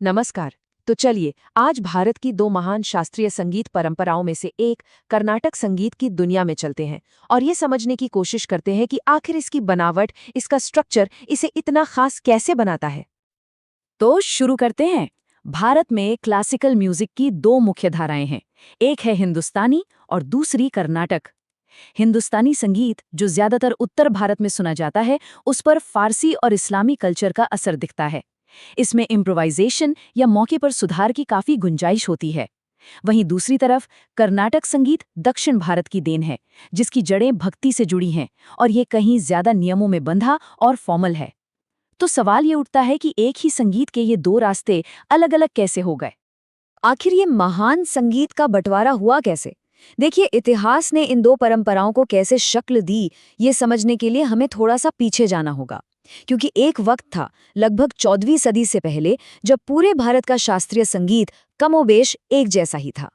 नमस्कार। तो चलिए आज भारत की दो महान शास्त्रीय संगीत परंपराओं में से एक कर्नाटक संगीत की दुनिया में चलते हैं और ये समझने की कोशिश करते हैं कि आखिर इसकी बनावट, इसका स्ट्रक्चर इसे इतना खास कैसे बनाता है। तो शुरू करते हैं। भारत में क्लासिकल म्यूजिक की दो मुख्य धाराएं हैं। एक है हिंदुस्तानी और दूसरी कर्नाटक। हिंदुस्तानी संगीत, जो ज्यादातर उत्तर भारत में सुना जाता है, उस पर फारसी और इस्लामी कल्चर का असर दिखता है। इसमें इम्प्रोवाइजेशन या मौके पर सुधार की काफी गुंजाइश होती है। वहीं दूसरी तरफ कर्नाटक संगीत दक्षिण भारत की देन है, जिसकी जड़ें भक्ति से जुड़ी हैं और ये कहीं ज्यादा नियमों में बंधा और फॉर्मल है। तो सवाल ये उठता है कि एक ही संगीत के ये दो रास्ते अलग अलग कैसे हो गए। आखिर ये महान संगीत का बंटवारा हुआ कैसे? देखिए, इतिहास ने इन दो परंपराओं को कैसे शक्ल दी, ये समझने के लिए हमें थोड़ा सा पीछे जाना होगा। क्योंकि एक वक्त था, लगभग 14वीं सदी से पहले, जब पूरे भारत का शास्त्रीय संगीत कमोबेश एक जैसा ही था।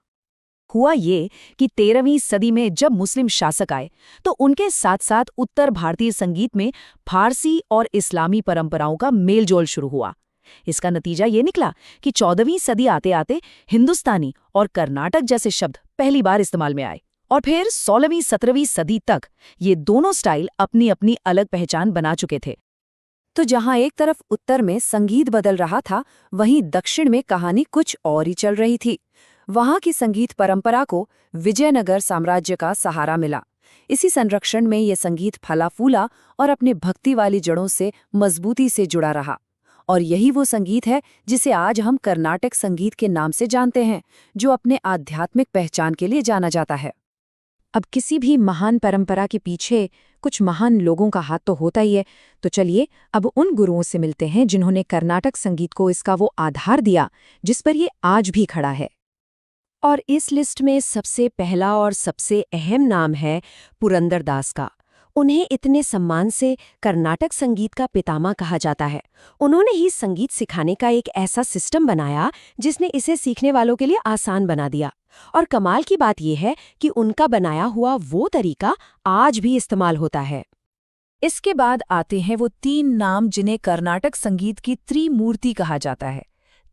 हुआ ये कि 13वीं सदी में जब मुस्लिम शासक आए, तो उनके साथ साथ उत्तर भारतीय संगीत में फारसी और इस्लामी परंपराओं का मेलजोल शुरू हुआ। इसका नतीजा ये निकला कि 14वीं सदी आते आते हिंदुस्तानी और कर्नाटक जैसे शब्द पहली बार इस्तेमाल में आए, और फिर 16वीं-17वीं सदी तक ये दोनों स्टाइल अपनी अपनी अलग पहचान बना चुके थे। तो जहां एक तरफ उत्तर में संगीत बदल रहा था, वहीं दक्षिण में कहानी कुछ और ही चल रही थी। वहां की संगीत परंपरा को विजयनगर साम्राज्य का सहारा मिला। इसी संरक्षण में ये संगीत फला फूला और अपने भक्ति वाली जड़ों से मजबूती से जुड़ा रहा। और यही वो संगीत है जिसे आज हम कर्नाटक संगीत के नाम से जानते हैं, जो अपने आध्यात्मिक पहचान के लिए जाना जाता है। अब किसी भी महान परंपरा के पीछे कुछ महान लोगों का हाथ तो होता ही है। तो चलिए अब उन गुरुओं से मिलते हैं जिन्होंने कर्नाटक संगीत को इसका वो आधार दिया जिस पर ये आज भी खड़ा है। और इस लिस्ट में सबसे पहला और सबसे अहम नाम है पुरंदरदास का। उन्हें इतने सम्मान से कर्नाटक संगीत का पितामह कहा जाता है। उन्होंने ही संगीत सिखाने का एक ऐसा सिस्टम बनाया जिसने इसे सीखने वालों के लिए आसान बना दिया। और कमाल की बात यह है कि उनका बनाया हुआ वो तरीका आज भी इस्तेमाल होता है। इसके बाद आते हैं वो तीन नाम जिन्हें कर्नाटक संगीत की त्रिमूर्ति कहा जाता है: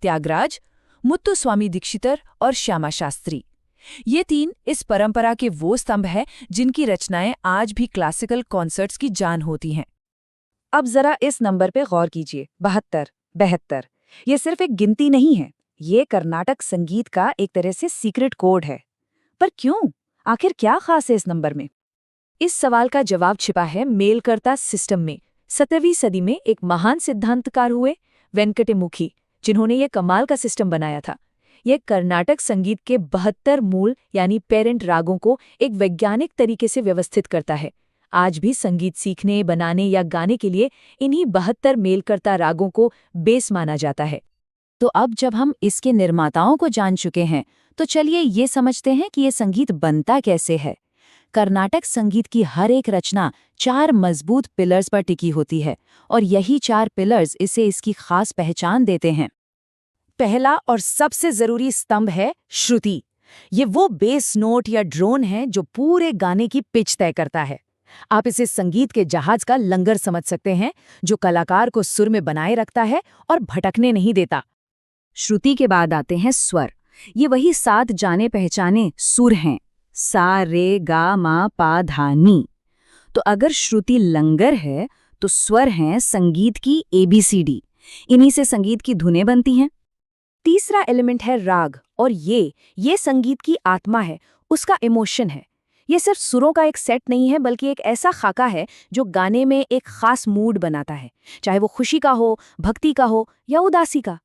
त्यागराज, मुत्तुस्वामी दीक्षितर और श्यामा शास्त्री। ये तीन इस परंपरा के वो स्तंभ हैं जिनकी रचनाएं आज भी क्लासिकल कॉन्सर्ट्स की जान होती हैं। अब जरा इस नंबर पे गौर कीजिए, 72, 72। ये सिर्फ एक गिनती नहीं है, ये कर्नाटक संगीत का एक तरह से सीक्रेट कोड है। पर क्यों? आखिर क्या खास है इस नंबर में? इस सवाल का जवाब छिपा है मेलकर्ता सिस्टम में। 17वीं सदी में एक महान सिद्धांतकार हुए, वेंकटमुखी, जिन्होंने ये कमाल का सिस्टम बनाया था। ये कर्नाटक संगीत के 72 मूल यानी पेरेंट रागों को एक वैज्ञानिक तरीके से व्यवस्थित करता है। आज भी संगीत सीखने, बनाने या गाने के लिए इन्हीं 72 मेलकर्ता रागों को बेस माना जाता है। तो अब जब हम इसके निर्माताओं को जान चुके हैं, तो चलिए ये समझते हैं कि ये संगीत बनता कैसे है। कर्नाटक संगीत की हर एक रचना 4 मजबूत पिलर्स पर टिकी होती है, और यही 4 पिलर्स इसे इसकी खास पहचान देते हैं। पहला और सबसे जरूरी स्तंभ है श्रुति। ये वो बेस नोट या ड्रोन है जो पूरे गाने की पिच तय करता है। आप इसे संगीत के जहाज का लंगर समझ सकते हैं, जो कलाकार को सुर में बनाए रखता है और भटकने नहीं देता। श्रुति के बाद आते हैं स्वर। ये वही 7 जाने पहचाने सुर हैं: सा, रे, गा, मा, पा, धा, नी। तो अगर श्रुति लंगर है, तो स्वर हैं संगीत की ABCD। इन्हीं से संगीत की धुनें बनती हैं। तीसरा एलिमेंट है राग, और ये संगीत की आत्मा है, उसका इमोशन है। ये सिर्फ सुरों का एक सेट नहीं है, बल्कि एक ऐसा खाका है जो गाने में एक खास मूड बनाता है, चाहे वो खुशी का हो, भक्ति का हो या उदासी का।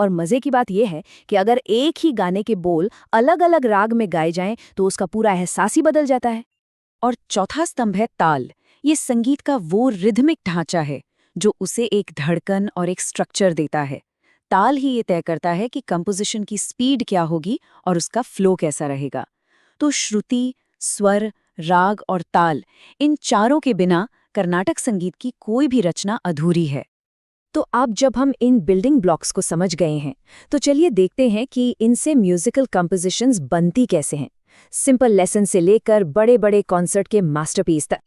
और मजे की बात यह है कि अगर एक ही गाने के बोल अलग अलग राग में गाए जाएं, तो उसका पूरा एहसास ही बदल जाता है। और चौथा स्तंभ है ताल। ये संगीत का वो रिदमिक ढांचा है जो उसे एक धड़कन और एक स्ट्रक्चर देता है। ताल ही ये तय करता है कि कंपोजिशन की स्पीड क्या होगी और उसका फ्लो कैसा रहेगा। तो श्रुति, स्वर, राग और ताल, इन चारों के बिना कर्नाटक संगीत की कोई भी रचना अधूरी है। तो अब जब हम इन बिल्डिंग ब्लॉक्स को समझ गए हैं, तो चलिए देखते हैं कि इनसे म्यूजिकल कंपोजिशंस बनती कैसे हैं, सिंपल लेसन से लेकर बड़े-बड़े कॉन्सर्ट के मास्टरपीस तक।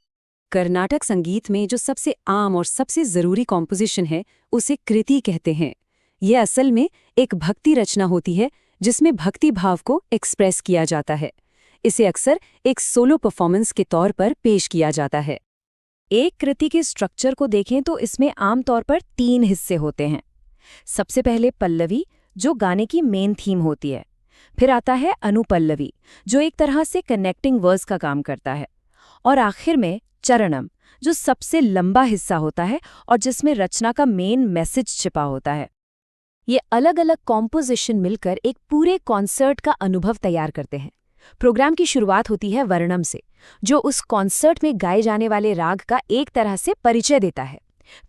कर्नाटक संगीत में जो सबसे आम और सबसे जरूरी कॉम्पोजिशन है, उसे कृति कहते हैं। ये असल में एक भक्ति रचना होती है जिसमें भक्ति भाव को एक्सप्रेस किया जाता है। इसे अक्सर एक सोलो परफॉर्मेंस के तौर पर पेश किया जाता है। एक कृति के स्ट्रक्चर को देखें तो इसमें आमतौर पर 3 हिस्से होते हैं। सबसे पहले पल्लवी, जो गाने की मेन थीम होती है। फिर आता है अनुपल्लवी, जो एक तरह से कनेक्टिंग वर्स का काम करता है। और आखिर में चरणम, जो सबसे लंबा हिस्सा होता है और जिसमें रचना का मेन मैसेज छिपा होता है। ये अलग अलग कॉम्पोजिशन मिलकर एक पूरे कॉन्सर्ट का अनुभव तैयार करते हैं। प्रोग्राम की शुरुआत होती है वर्णम से, जो उस कॉन्सर्ट में गाए जाने वाले राग का एक तरह से परिचय देता है।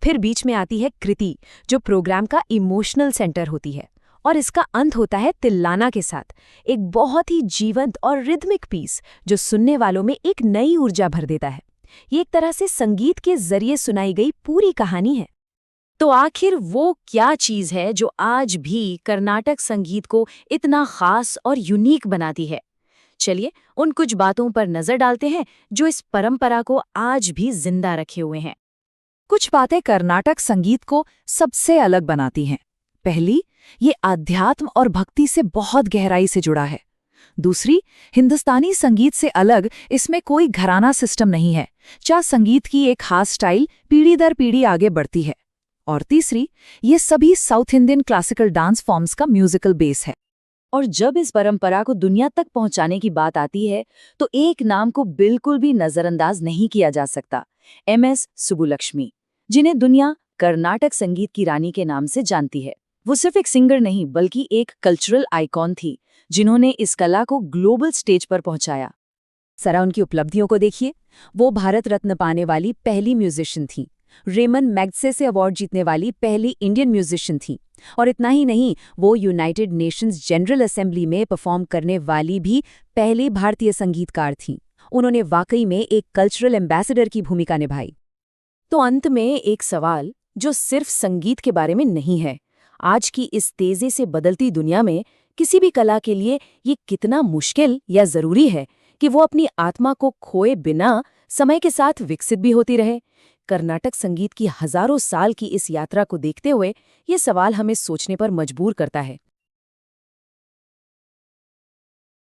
फिर बीच में आती है कृति, जो प्रोग्राम का इमोशनल सेंटर होती है। और इसका अंत होता है तिल्लाना के साथ, एक बहुत ही जीवंत और रिदमिक पीस जो सुनने वालों में एक नई ऊर्जा भर देता है। ये एक तरह से संगीत के जरिए सुनाई गई पूरी कहानी है। तो आखिर वो क्या चीज़ है जो आज भी कर्नाटक संगीत को इतना खास और यूनिक बनाती है? चलिए उन कुछ बातों पर नजर डालते हैं जो इस परंपरा को आज भी जिंदा रखे हुए हैं। कुछ बातें कर्नाटक संगीत को सबसे अलग बनाती हैं। पहली, ये आध्यात्म और भक्ति से बहुत गहराई से जुड़ा है। दूसरी, हिंदुस्तानी संगीत से अलग इसमें कोई घराना सिस्टम नहीं है, जहाँ संगीत की एक खास स्टाइल पीढ़ी दर पीढ़ी आगे बढ़ती है। और तीसरी, ये सभी south Indian classical dance forms का म्यूजिकल बेस है। और जब इस परंपरा को दुनिया तक पहुंचाने की बात आती है तो एक नाम को बिल्कुल भी नजरअंदाज नहीं किया जा सकता, MS सुब्बुलक्ष्मी, जिन्हें दुनिया कर्नाटक संगीत की रानी के नाम से जानती है। वो सिर्फ एक सिंगर नहीं बल्कि एक कल्चरल आइकॉन थी, जिन्होंने इस कला को ग्लोबल स्टेज पर पहुंचाया। जरा उनकी उपलब्धियों को देखिए। वो भारत रत्न पाने वाली पहली म्यूजिशियन थी, रेमन मैग्सेसे अवार्ड जीतने वाली पहली इंडियन म्यूजिशियन थी। और इतना ही नहीं, वो यूनाइटेड नेशंस जनरल असेंबली में परफॉर्म करने वाली भी पहली भारतीय संगीतकार थीं। उन्होंने वाकई में एक कल्चरल एम्बेसडर की भूमिका निभाई। तो अंत में एक सवाल जो सिर्फ संगीत के बारे में नहीं है, आज की इस तेजी से बदलती दुनिया में किसी भी कला के लिए ये कितना मुश्किल या जरूरी है कि वो अपनी आत्मा को खोए बिना समय के साथ विकसित भी होती रहे। कर्नाटक संगीत की हजारों साल की इस यात्रा को देखते हुए ये सवाल हमें सोचने पर मजबूर करता है